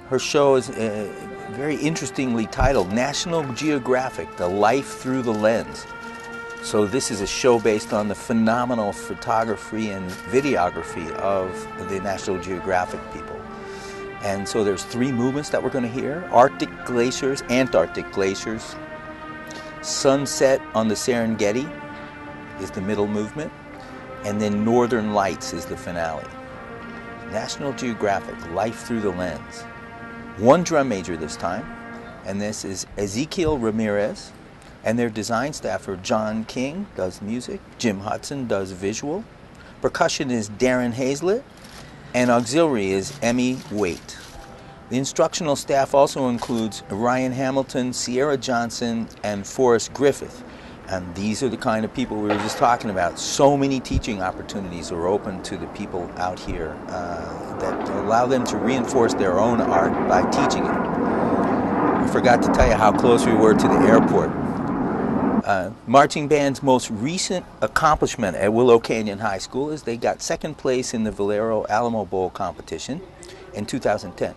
Her show is very interestingly titled National Geographic, The Life Through the Lens. So this is a show based on the phenomenal photography and videography of the National Geographic people. And so there's three movements that we're going to hear: Arctic glaciers, Antarctic glaciers, sunset on the Serengeti is the middle movement, and then Northern Lights is the finale. National Geographic, Life Through the Lens. One drum major this time, and this is Ezekiel Ramirez, and their design staff are John King, does music, Jim Hudson does visual, percussion is Darren Hazlett, and auxiliary is Emmy Waite. The instructional staff also includes Ryan Hamilton, Sierra Johnson, and Forrest Griffith. And these are the kind of people we were just talking about. So many teaching opportunities are open to the people out here that allow them to reinforce their own art by teaching it. I forgot to tell you how close we were to the airport. Marching band's most recent accomplishment at Willow Canyon High School is they got second place in the Valero Alamo Bowl competition in 2010.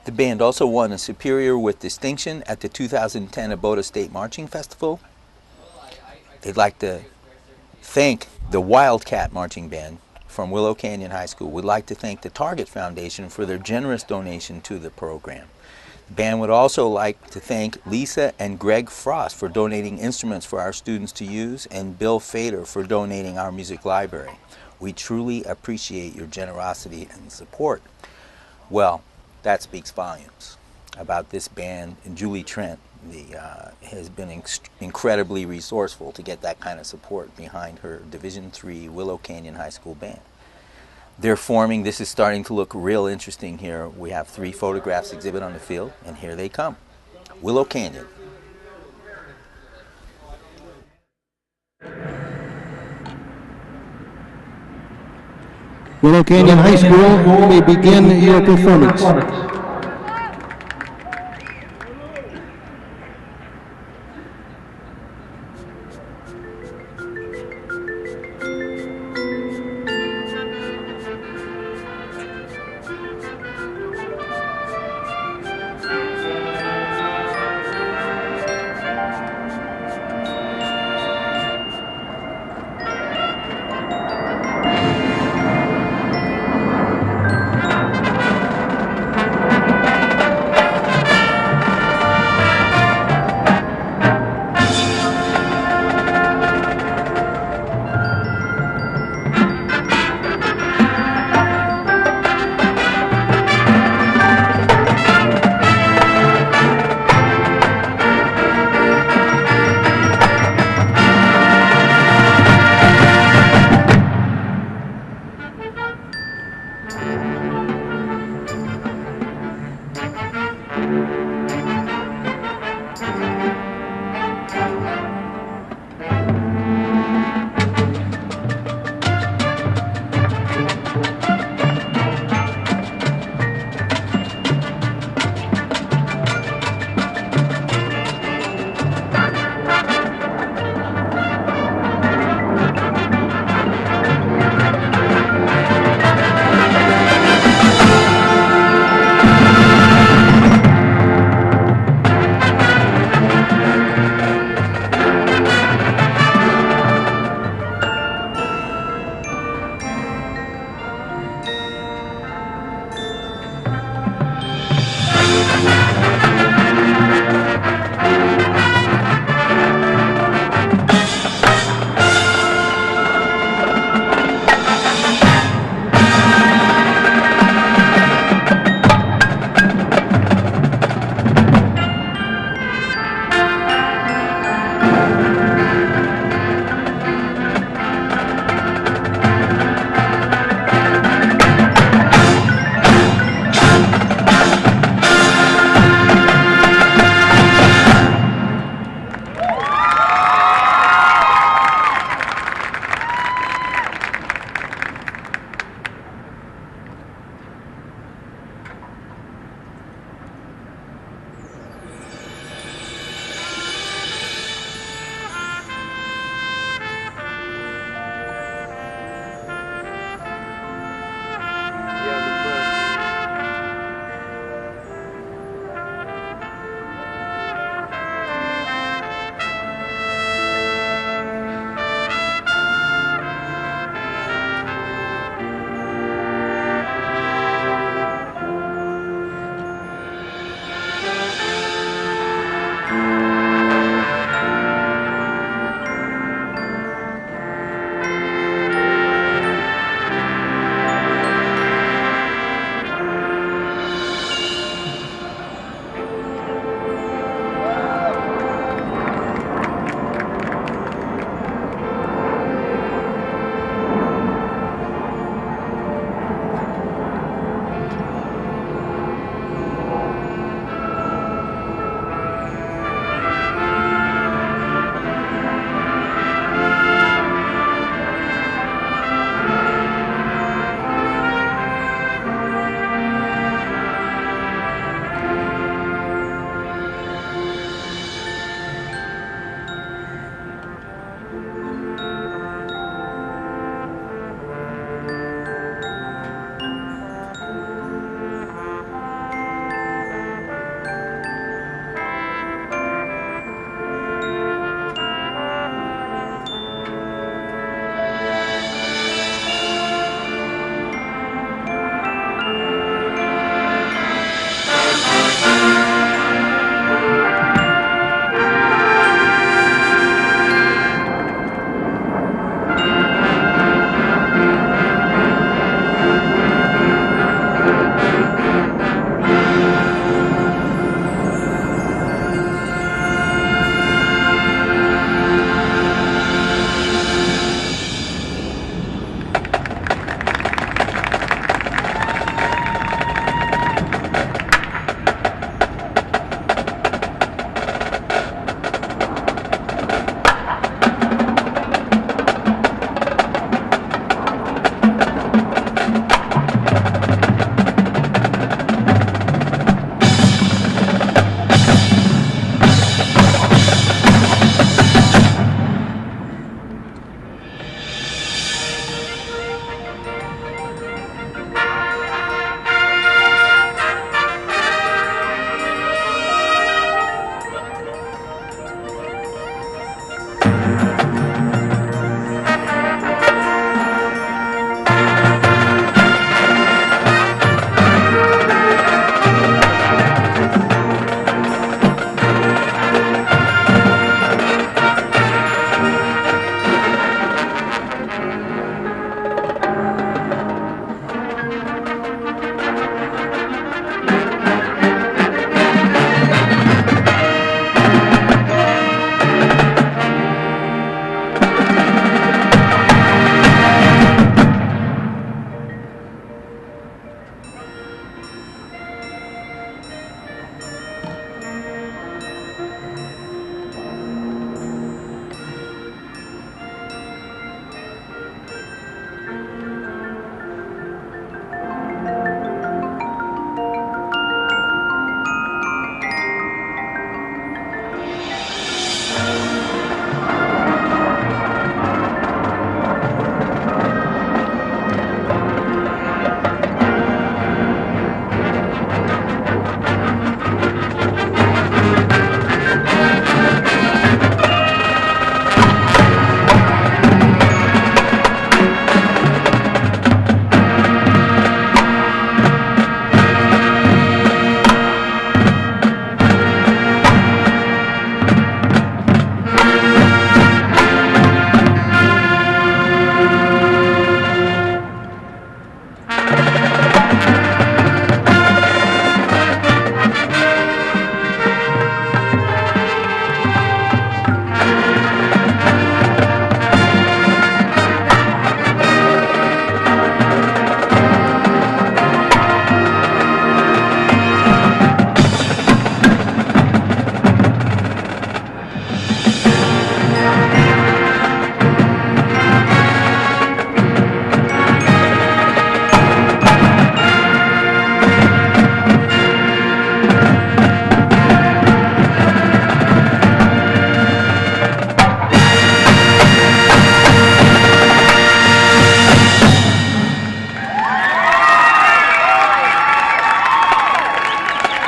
The band also won a Superior with Distinction at the 2010 ABODA State Marching Festival. They'd like to thank the Wildcat Marching Band from Willow Canyon High School. We'd like to thank the Target Foundation for their generous donation to the program. The band would also like to thank Lisa and Greg Frost for donating instruments for our students to use, and Bill Fader for donating our music library. We truly appreciate your generosity and support. Well, that speaks volumes about this band, and Julie Trent has been incredibly resourceful to get that kind of support behind her Division III Willow Canyon High School band. They're forming. This is starting to look real interesting here. We have 3 photographs exhibit on the field, and here they come. Willow Canyon. Willow Canyon High School, you may begin your performance.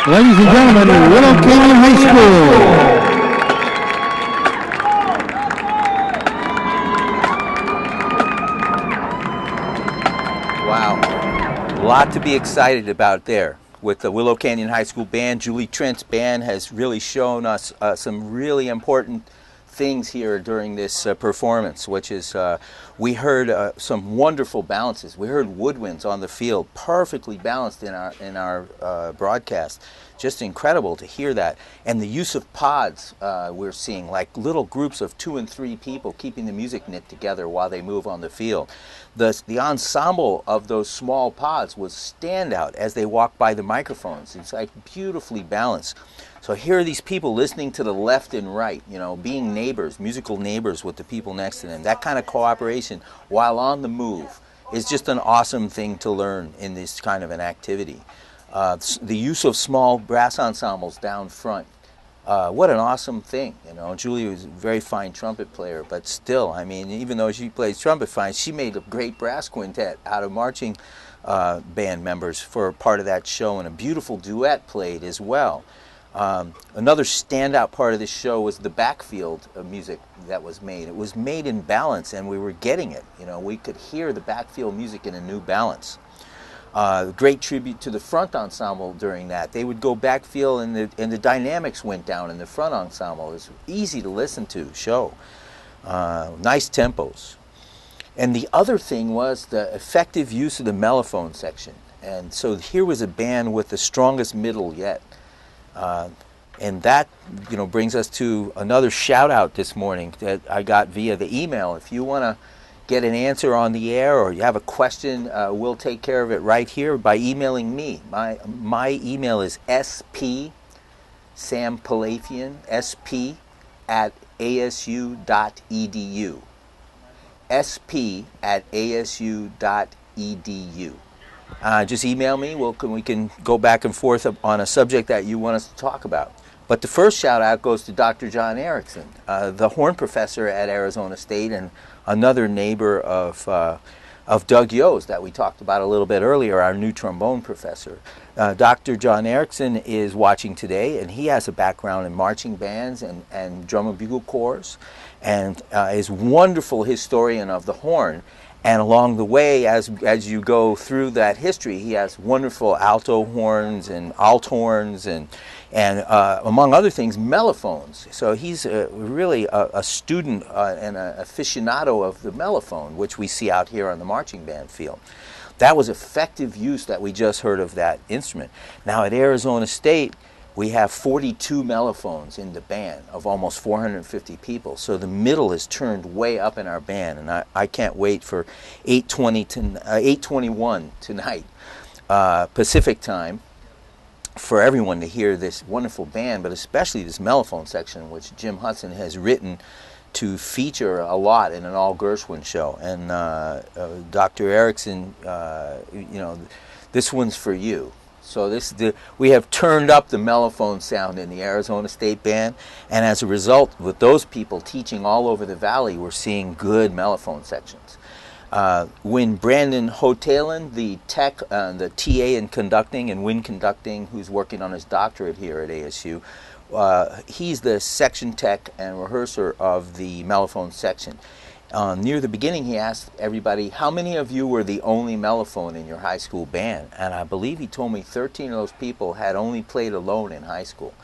Ladies and gentlemen, Willow Canyon High School. Wow, a lot to be excited about there with the Willow Canyon High School band. Julie Trent's band has really shown us some really important things here during this performance, which is we heard some wonderful balances. We heard woodwinds on the field, perfectly balanced in our broadcast. Just incredible to hear that. And the use of pods we're seeing, like little groups of 2 and 3 people keeping the music knit together while they move on the field. The ensemble of those small pods was standout as they walk by the microphones. It's like beautifully balanced. So here are these people listening to the left and right, you know, being neighbors, musical neighbors with the people next to them. That kind of cooperation while on the move is just an awesome thing to learn in this kind of an activity. The use of small brass ensembles down front. What an awesome thing, you know. Julie was a very fine trumpet player, but still, I mean, even though she plays trumpet fine, she made a great brass quintet out of marching band members for part of that show, and a beautiful duet played as well. Another standout part of this show was the backfield of music that was made. It was made in balance, and we were getting it. You know, we could hear the backfield music in a new balance. Great tribute to the front ensemble during that. They would go backfield, and the dynamics went down in the front ensemble. It was easy to listen to show. Nice tempos. And the other thing was the effective use of the mellophone section. And so here was a band with the strongest middle yet. And that, you know, brings us to another shout out this morning that I got via the email. If you want to get an answer on the air or you have a question, we'll take care of it right here by emailing me. My email is sp@asu.edu. sp@asu.edu. Just email me. We can go back and forth on a subject that you want us to talk about. But the first shout out goes to Dr. John Erickson, the horn professor at Arizona State and another neighbor of Doug Yo's that we talked about a little bit earlier, our new trombone professor. Dr. John Erickson is watching today, and he has a background in marching bands and drum and bugle corps, and is a wonderful historian of the horn. And along the way, as you go through that history, he has wonderful alto horns and alt horns and among other things, mellophones. So he's really a student and an aficionado of the mellophone, which we see out here on the marching band field. That was effective use that we just heard of that instrument. Now at Arizona State, we have 42 mellophones in the band of almost 450 people. So the middle is turned way up in our band, and I can't wait for 8:21 tonight, Pacific time, for everyone to hear this wonderful band, but especially this mellophone section, which Jim Hudson has written to feature a lot in an all Gershwin show. And Dr. Erickson, you know, this one's for you. So we have turned up the mellophone sound in the Arizona State Band, and as a result, with those people teaching all over the valley, we're seeing good mellophone sections. When Brandon Hotelin, the TA in conducting and wind conducting, who's working on his doctorate here at ASU, he's the section tech and rehearser of the mellophone section. Near the beginning, he asked everybody, how many of you were the only mellophone in your high school band? And I believe he told me 13 of those people had only played alone in high school.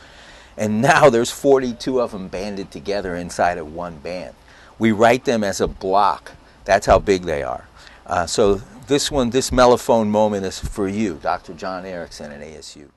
And now there's 42 of them banded together inside of one band. We write them as a block. That's how big they are. So this mellophone moment is for you, Dr. John Erickson at ASU.